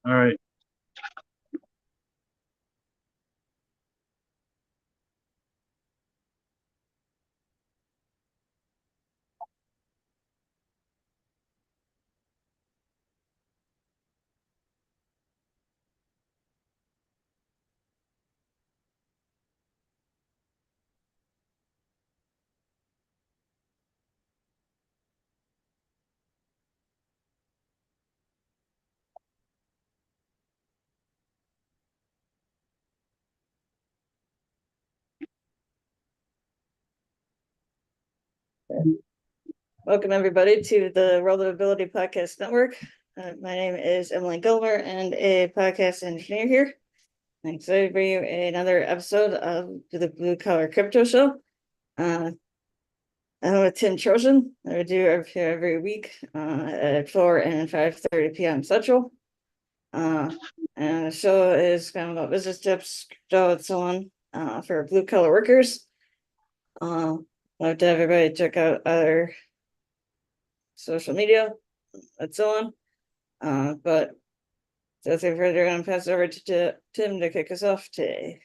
All right. Welcome, everybody, to the World of Ability Podcast Network. My name is Emily Gilmer, and a podcast engineer here. I'm excited to bring you another episode of the Blue Collar Crypto Show. I'm with Tim Trojan. I do every week at 4 and 5:30 p.m. Central. And the show is kind of about business tips, crypto, and so on for blue collar workers. Love to have everybody check out other social media and so on. But without further ado, I'm going to pass it over to Tim to kick us off today.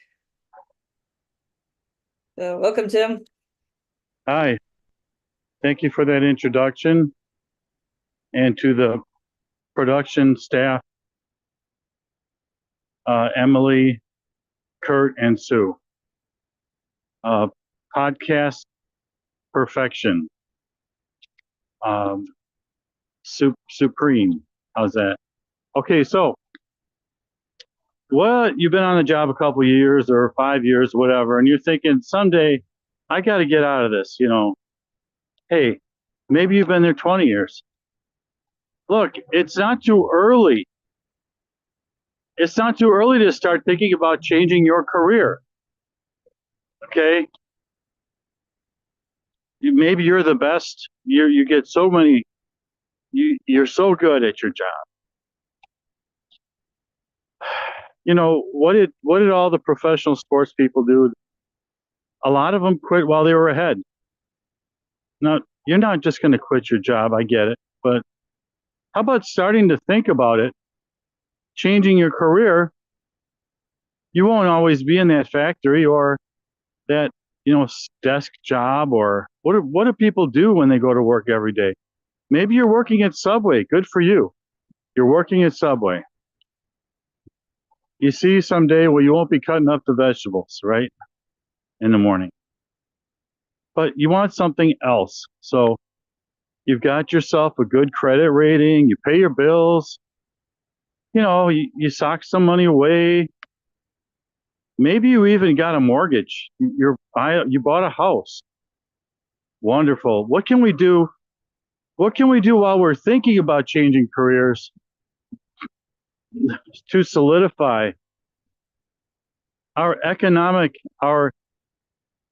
So welcome, Tim. Hi. Thank you for that introduction, and to the production staff, Emily, Kurt, and Sue. Podcast perfection. Supreme. How's that? Okay, so you've been on the job a couple of years or 5 years, whatever, and you're thinking someday I got to get out of this. Hey, maybe you've been there 20 years. Look, it's not too early. It's not too early to start thinking about changing your career. Okay? Maybe you're the best. You get so many. You're so good at your job. What did all the professional sports people do? A lot of them quit while they were ahead. Now, you're not just going to quit your job. I get it, but how about starting to think about it, changing your career? You won't always be in that factory or that desk job, or what do people do when they go to work every day? Maybe you're working at Subway. Good for you. You're working at Subway. You see someday, well, you won't be cutting up the vegetables, right, in the morning. But you want something else. So you've got yourself a good credit rating. You pay your bills. You sock some money away. Maybe you even got a mortgage. You bought a house. Wonderful. What can we do? What can we do while we're thinking about changing careers to solidify our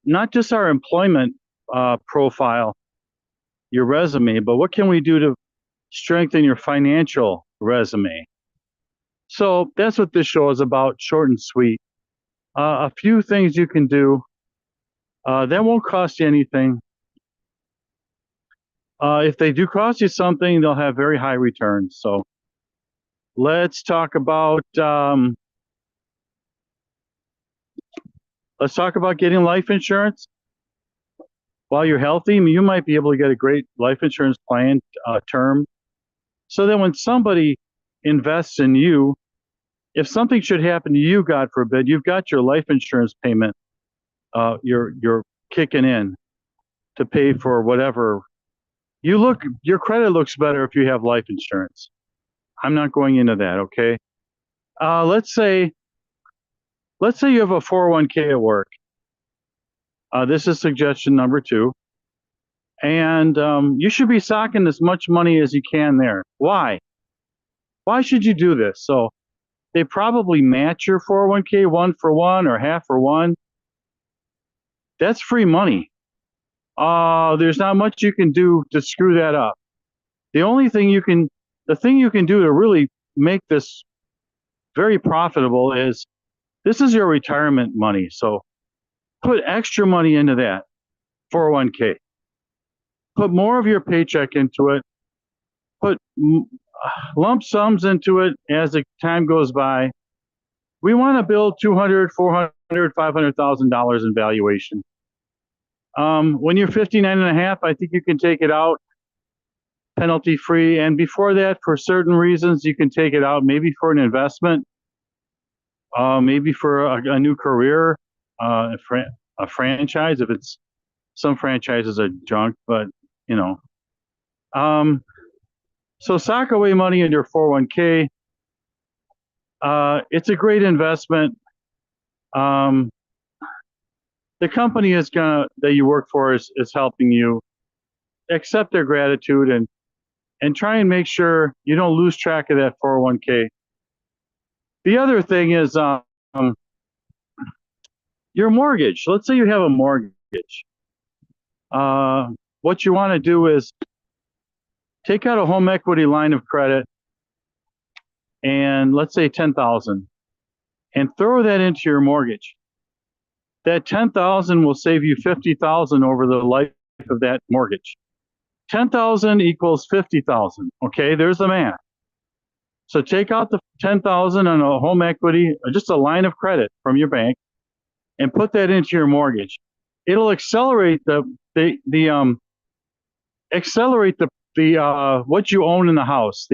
not just our employment profile, your resume, but what can we do to strengthen your financial resume? So that's what this show is about, short and sweet. A few things you can do that won't cost you anything. If they do cost you something, they'll have very high returns. So let's talk about getting life insurance while you're healthy. I mean, you might be able to get a great life insurance plan term, so that when somebody invests in you, if something should happen to you, God forbid, you've got your life insurance payment. You're kicking in to pay for whatever. Your credit looks better if you have life insurance. I'm not going into that, okay? Let's say you have a 401k at work. This is suggestion number 2. And you should be socking as much money as you can there. Why? Why should you do this? So they probably match your 401k 1-for-1 or half for one. That's free money. There's not much you can do to screw that up. The thing you can do to really make this very profitable is, this is your retirement money. So put extra money into that 401k. Put more of your paycheck into it. Put lump sums into it as the time goes by. We want to build 200, 400, $500,000 in valuation. When you're 59 and a half, I think you can take it out penalty free. And before that, for certain reasons, you can take it out, maybe for an investment, maybe for a new career, a franchise. If it's some franchises are junk, but you know. So sock away money in your 401k. It's a great investment. Um, the company that you work for is helping you. Accept their gratitude and try and make sure you don't lose track of that 401k. The other thing is your mortgage. Let's say you have a mortgage. What you want to do is take out a home equity line of credit, and let's say 10,000, and throw that into your mortgage. That 10,000 will save you 50,000 over the life of that mortgage. 10,000 equals 50,000. Okay, there's the math. So take out the 10,000 on a home equity, or just a line of credit from your bank, and put that into your mortgage. It'll accelerate what you own in the house.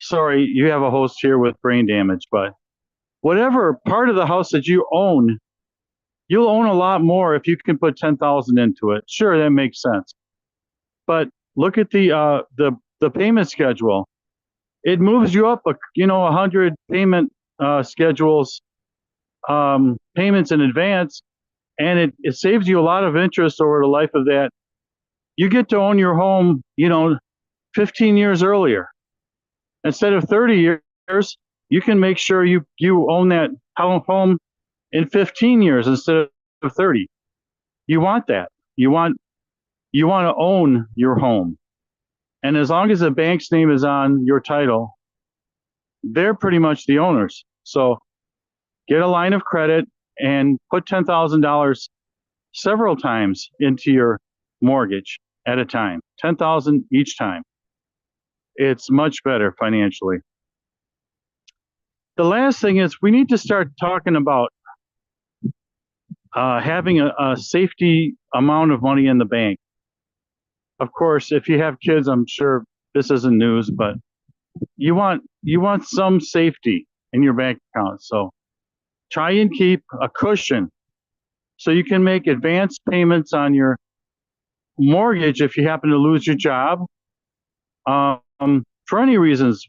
Sorry, you have a host here with brain damage, but whatever part of the house that you own, you'll own a lot more if you can put 10,000 into it. Sure, that makes sense. But look at the payment schedule. It moves you up 100 payment schedules, payments in advance, and it saves you a lot of interest over the life of that. You get to own your home, 15 years earlier. Instead of 30 years, you can make sure you own that home in 15 years instead of 30. You want that. You want to own your home. And as long as the bank's name is on your title, they're pretty much the owners. So get a line of credit and put $10,000 several times into your mortgage at a time. 10,000 each time. It's much better financially. The last thing is we need to start talking about having a safety amount of money in the bank. Of course, if you have kids, I'm sure this isn't news, but you want some safety in your bank account. So try and keep a cushion so you can make advance payments on your mortgage if you happen to lose your job, for any reasons,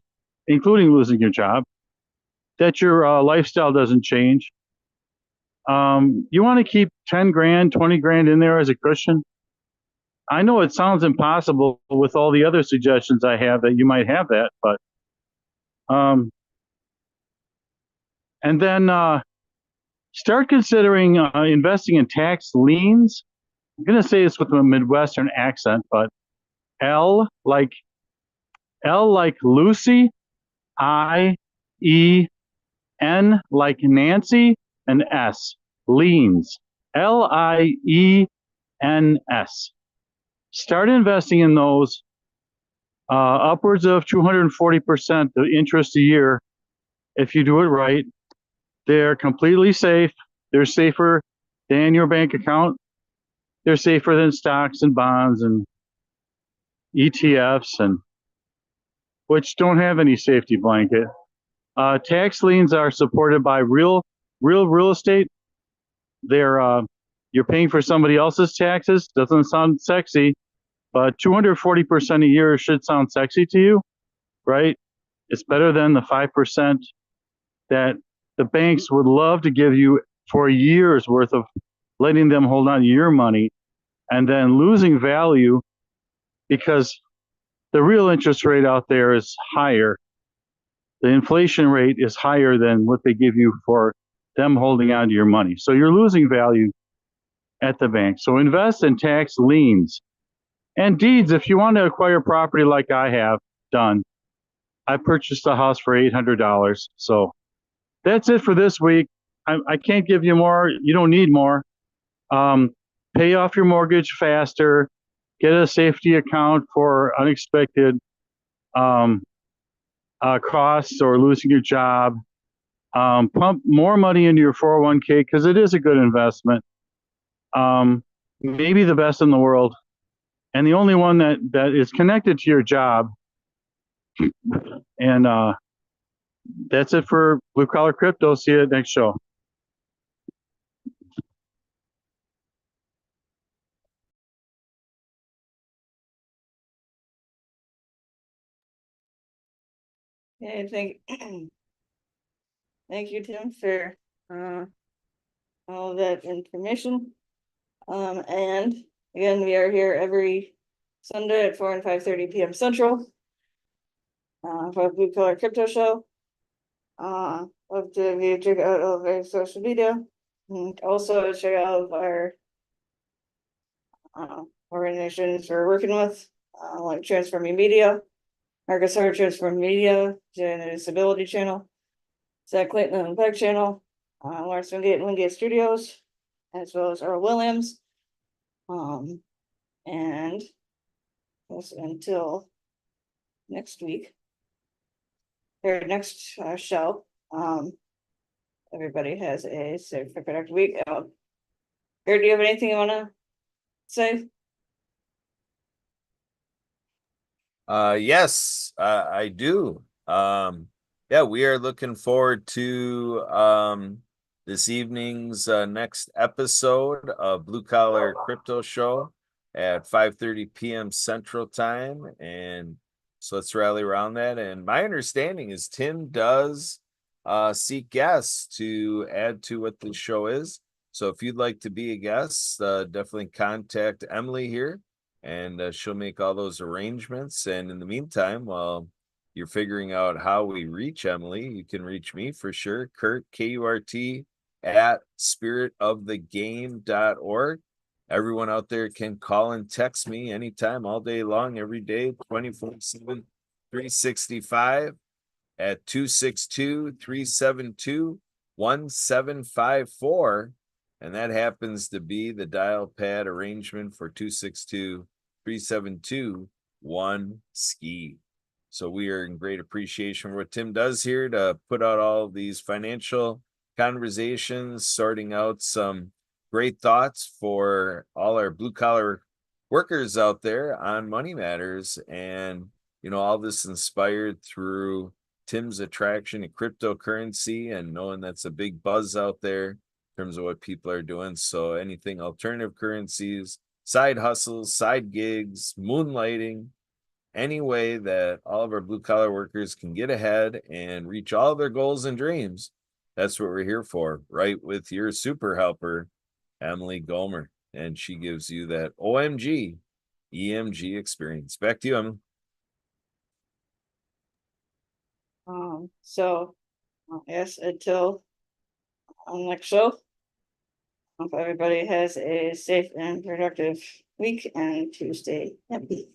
including losing your job, that your lifestyle doesn't change. You want to keep 10 grand, 20 grand in there as a cushion. I know it sounds impossible with all the other suggestions I have that you might have that, but and then start considering investing in tax liens. I'm going to say this with a Midwestern accent, but L like Lucy, I, E, N like Nancy, and S, liens, LIENS. Start investing in those, upwards of 240% the interest a year if you do it right. They're completely safe. They're safer than your bank account. They're safer than stocks and bonds and ETFs, and which don't have any safety blanket. Tax liens are supported by real estate. They're you're paying for somebody else's taxes. Doesn't sound sexy, but 240% a year should sound sexy to you, right? It's better than the 5% that the banks would love to give you for a year's worth of letting them hold on to your money and then losing value because the real interest rate out there is higher. The inflation rate is higher than what they give you for them holding on to your money. So you're losing value at the bank. So invest in tax liens and deeds. If you want to acquire property like I have done, I purchased a house for $800. So that's it for this week. I can't give you more. You don't need more. Pay off your mortgage faster. Get a safety account for unexpected um, costs or losing your job. Pump more money into your 401k because it is a good investment. Maybe the best in the world, and the only one that is connected to your job. And that's it for Blue Collar Crypto. See you at next show. Okay, thank you, Tim, for all that information. And again, we are here every Sunday at 4 and 5:30 p.m. Central for the Blue Collar Crypto Show. Love to have you check out all of our social media, and also check out our organizations we're working with, like Transforming Media, Marcus Hart Transforming Media, the Disability Channel, Zach Clayton and Peg Channel, Lawrence Wingate and Wingate Studios, as well as Earl Williams. And that's until next week, or next show. Everybody has a safe and productive week. Eric, do you have anything you want to say? Yes, I do. Yeah, we are looking forward to this evening's next episode of Blue Collar Crypto Show at 5:30 p.m. Central Time, and so let's rally around that. And my understanding is Tim does seek guests to add to what the show is. So if you'd like to be a guest, definitely contact Emily here, and she'll make all those arrangements. And in the meantime, while you're figuring out how we reach Emily, you can reach me for sure, Kurt, Kurt, at spiritofthegame.org. Everyone out there can call and text me anytime, all day long, every day, 24/7, 365 at 262-372-1754. And that happens to be the dial pad arrangement for 262-372-1SKI. So we are in great appreciation for what Tim does here to put out all these financial conversations, sorting out some great thoughts for all our blue collar workers out there on money matters. And, all this inspired through Tim's attraction to cryptocurrency and knowing that's a big buzz out there in terms of what people are doing. So anything alternative currencies, side hustles, side gigs, moonlighting, any way that all of our blue collar workers can get ahead and reach all of their goals and dreams. That's what we're here for, right? With your super helper, Emily Gomer. And she gives you that OMG EMG experience. Back to you, Emily. So yes, until next show. Hope everybody has a safe and productive week and to stay happy.